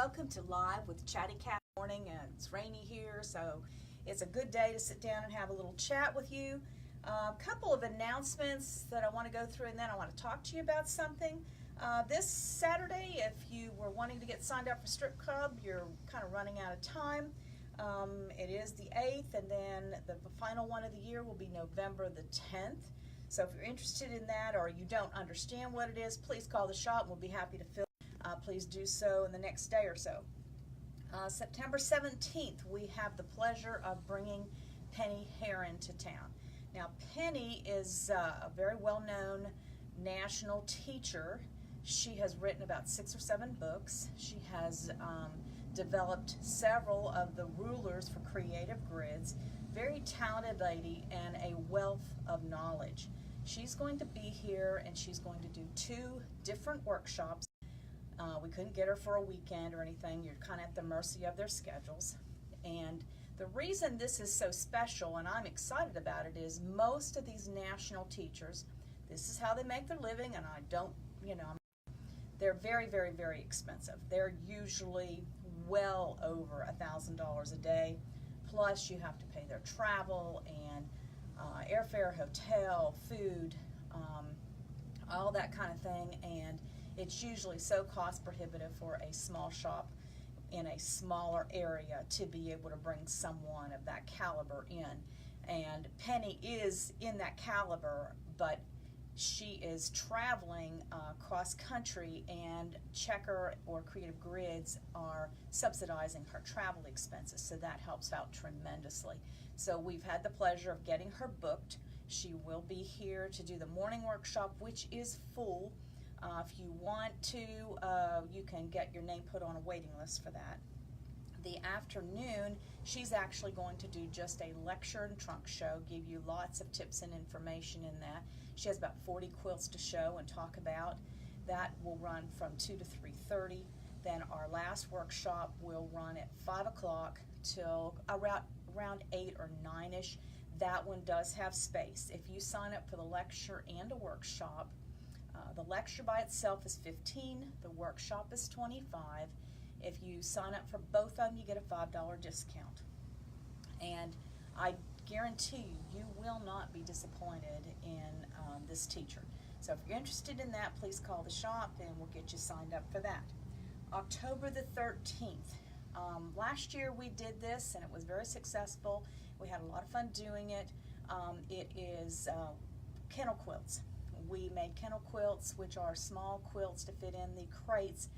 welcome to Live with Chatty Cat morning, and it's rainy here, so it's a good day to sit down and have a little chat with you. A couple of announcements that I want to go through, and then I want to talk to you about something. This Saturday, if you were wanting to get signed up for Strip Club, you're kind of running out of time. It is the 8th, and then the final one of the year will be November the 10th. So if you're interested in that or you don't understand what it is, please call the shop and we'll be happy to fill. Please do so in the next day or so. September 17th, we have the pleasure of bringing Penny Herron to town. Now, Penny is a very well-known national teacher. She has written about 6 or 7 books. She has developed several of the rulers for creative grids. Very talented lady and a wealth of knowledge. She's going to be here and she's going to do 2 different workshops. We couldn't get her for a weekend or anything. You're kind of at the mercy of their schedules. And the reason this is so special, and I'm excited about it, is most of these national teachers, this is how they make their living, and I don't, they're very, very, very expensive. They're usually well over $1,000 a day. Plus you have to pay their travel and airfare, hotel, food, all that kind of thing, and it's usually so cost prohibitive for a small shop in a smaller area to be able to bring someone of that caliber in. And Penny is in that caliber, but she is traveling cross country, and Checker or Creative Grids are subsidizing her travel expenses, so that helps out tremendously. So we've had the pleasure of getting her booked. She will be here to do the morning workshop, which is full. If you want to, you can get your name put on a waiting list for that. The afternoon, she's actually going to do just a lecture and trunk show, give you lots of tips and information in that. She has about 40 quilts to show and talk about. That will run from 2 to 3:30. Then our last workshop will run at 5 o'clock till around 8 or 9-ish. That one does have space. If you sign up for the lecture and a workshop, the lecture by itself is $15, the workshop is $25. If you sign up for both of them, you get a $5 discount. And I guarantee you will not be disappointed in this teacher. So if you're interested in that, please call the shop and we'll get you signed up for that. October the 13th. Last year we did this and it was very successful. We had a lot of fun doing it. It is kennel quilts. We made kennel quilts, which are small quilts to fit in the crates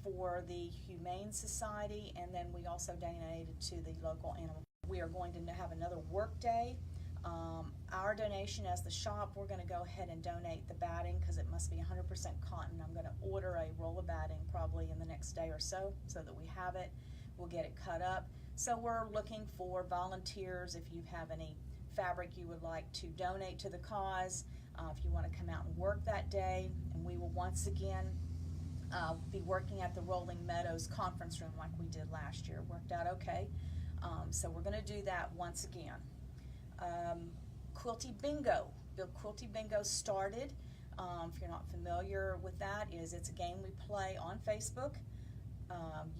for the Humane Society, and then we also donated to the local animal. We are going to have another work day. Our donation as the shop, we're going to go ahead and donate the batting because it must be 100% cotton. I'm going to order a roll of batting probably in the next day or so that we have it. We'll get it cut up. So we're looking for volunteers if you have any fabric you would like to donate to the cause. If you want to come out and work that day, and we will once again be working at the Rolling Meadows conference room like we did last year. Worked out okay. So we're going to do that once again. Quilty Bingo. The Quilty Bingo started. If you're not familiar with that, it's a game we play on Facebook.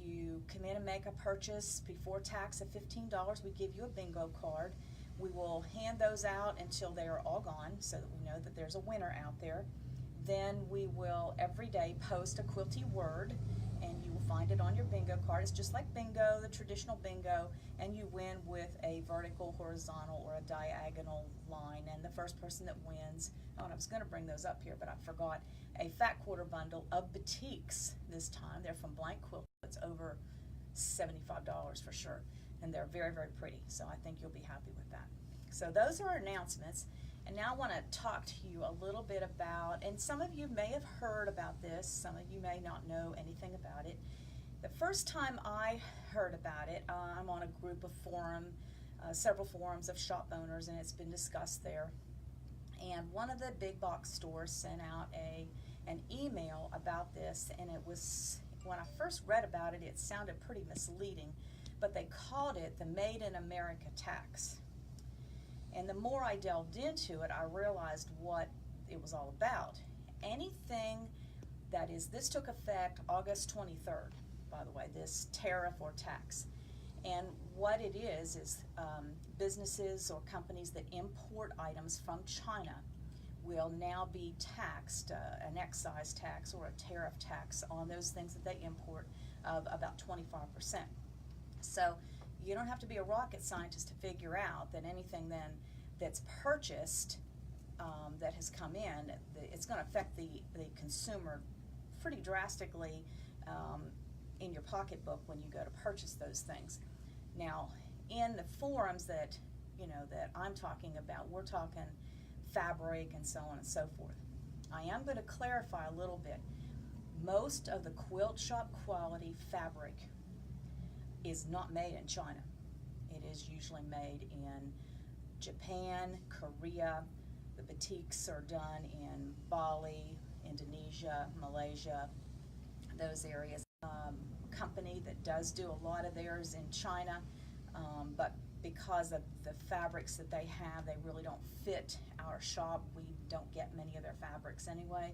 You come in and make a purchase before tax of $15. We give you a bingo card. We will hand those out until they are all gone so that we know that there's a winner out there. Then we will every day post a quilty word, and you will find it on your bingo card. It's just like bingo, the traditional bingo, and you win with a vertical, horizontal, or a diagonal line. And the first person that wins, oh, and I was going to bring those up here, but I forgot, a fat quarter bundle of batiks this time. They're from Blank Quilt. It's over $75 for sure. And they're very, very pretty, so I think you'll be happy with that. So those are our announcements, and now I want to talk to you a little bit about, and some of you may have heard about this, some of you may not know anything about it. The first time I heard about it, I'm on a group of several forums of shop owners, and it's been discussed there. And one of the big box stores sent out an email about this, and it was, when I first read about it, it sounded pretty misleading. But they called it the Made in America tax. And the more I delved into it, I realized what it was all about. Anything that is, this took effect August 23rd. by the way, this tariff or tax. And what it is businesses or companies that import items from China will now be taxed, an excise tax or a tariff tax on those things that they import of about 25%. So you don't have to be a rocket scientist to figure out that anything then that's purchased that has come in, it's going to affect the consumer pretty drastically in your pocketbook when you go to purchase those things. Now, in the forums that that I'm talking about, we're talking fabric and so on and so forth. I am going to clarify a little bit. Most of the quilt shop quality fabric is not made in China. It is usually made in Japan, Korea. The batiks are done in Bali, Indonesia, Malaysia, those areas. Company that does do a lot of theirs in China, but because of the fabrics that they have, they really don't fit our shop. We don't get many of their fabrics anyway.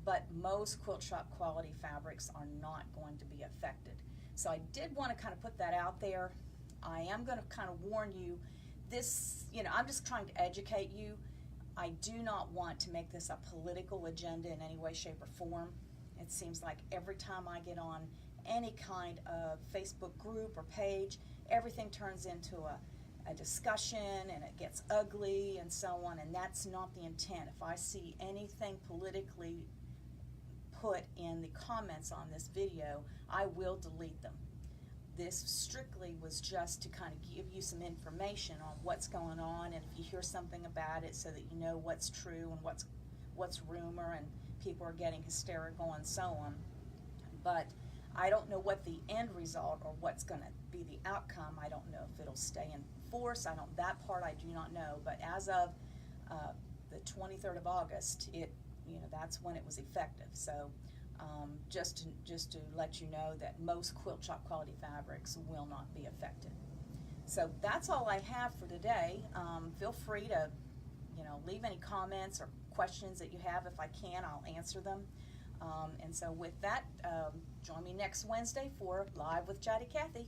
But most quilt shop quality fabrics are not going to be affected. So I did want to kind of put that out there. I am going to kind of warn you, this, I'm just trying to educate you. I do not want to make this a political agenda in any way, shape, or form. It seems like every time I get on any kind of Facebook group or page, everything turns into a discussion and it gets ugly and so on, and that's not the intent. If I see anything politically put in the comments on this video, I will delete them. This strictly was just to kind of give you some information on what's going on, and if you hear something about it so that you know what's true and what's rumor, and people are getting hysterical and so on. But I don't know what the end result or what's going to be the outcome. I don't know if it'll stay in force. That part I do not know. But as of the 23rd of August, that's when it was effective. So just to let you know that most quilt shop quality fabrics will not be affected. So that's all I have for today. Feel free to leave any comments or questions that you have. If I can, I'll answer them. And so with that, join me next Wednesday for Live with Chatty Cathy.